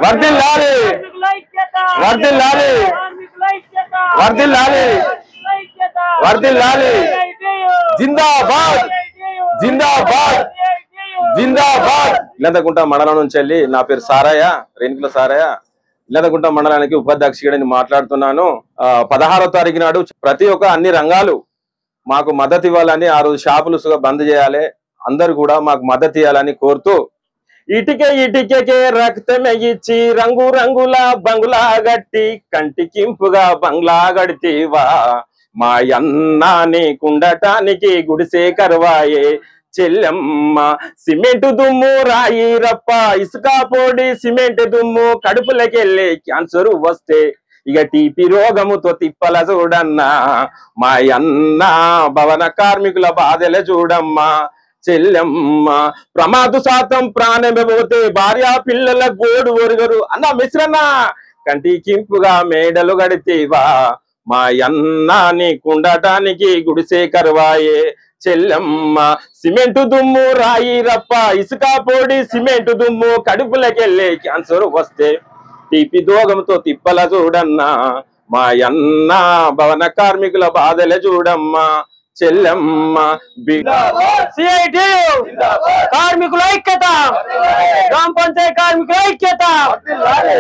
వర్ధిల్లాలి వర్ధిల్లాలి వర్ధిల్లాలి వర్ధిల్లాలి జిందాబాద్ జిందాబాద్ జిందాబాద్. ఇల్లదగుంట మండలం నుంచి వెళ్ళి నా పేరు సారయ్య, రేణుకుల సారయ్య. ఇల్లదగుంట మండలానికి ఉపాధ్యక్షుడిని మాట్లాడుతున్నాను. 16వ తారీఖు నాడు ప్రతి ఒక్క అన్ని రంగాలు మాకు మద్దతు ఇవ్వాలని, ఆ రోజు షాపులు బంద్ చేయాలి, అందరు కూడా మాకు మద్దతు ఇవ్వాలని కోరుతూ, ఇటికే ఇటికే రక్తమే ఇచ్చి రంగు రంగుల బంగ్లా గట్టి కంటికింపుగా బంగ్లా గడితీవా మా అన్నాని కుండటానికి గుడిసే కరువాయే చెల్లెమ్మ. సిమెంట్ దుమ్ము రాయి రప్ప ఇసుక పొడి సిమెంట్ దుమ్ము కడుపులకెళ్ళి క్యాన్సర్ వస్తే ఇక టీపీ రోగముతో తిప్పల చూడన్నా మా అన్న భవన కార్మికుల బాధలే చూడమ్మా చెల్లెమ్మ. ప్రమాద శాతం ప్రాణమే పోతే భార్య పిల్లల గోడు ఒరుగరు అన్న మిశ్రన్న కంటికింపుగా మేడలు గడితేవా మా అన్నాని కుండటానికి గుడిసే కరువాయే చెల్లెమ్మ. సిమెంట్ దుమ్ము రాయి రప్ప ఇసుక పొడి సిమెంట్ దుమ్ము కడుపులకెళ్ళి క్యాన్సర్ వస్తే టీపీ దోగంతో తిప్పల చూడన్నా మా అన్న భవన కార్మికుల బాధలే చూడమ్మా చెల్లెమ్మ. కార్మికుల ఐక్యత, గ్రామ పంచాయతీ కార్మికుల ఐక్యత,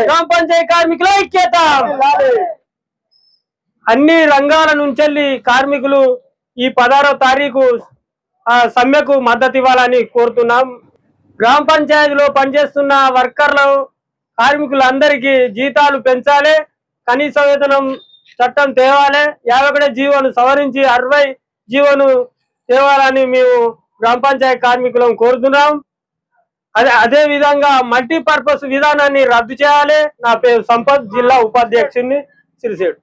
గ్రామ పంచాయతీ కార్మికుల ఐక్యత. అన్ని రంగాల నుంచి కార్మికులు ఈ 16వ తారీఖు సమ్మెకు మద్దతు ఇవ్వాలని కోరుతున్నాం. గ్రామ పంచాయతీలో పనిచేస్తున్న వర్కర్లు కార్మికులందరికీ జీతాలు పెంచాలి, కనీస వేతనం చట్టం తేవాలి, 51 జీవోను సవరించి 60 జీవోను తేవాలని మేము గ్రామ పంచాయతీ కార్మికులను కోరుతున్నాం. అదే విధంగా మల్టీపర్పస్ విధానాన్ని రద్దు చేయాలి. నా పేరు సంపత్, జిల్లా ఉపాధ్యక్షుడిని, సిరిసేడు.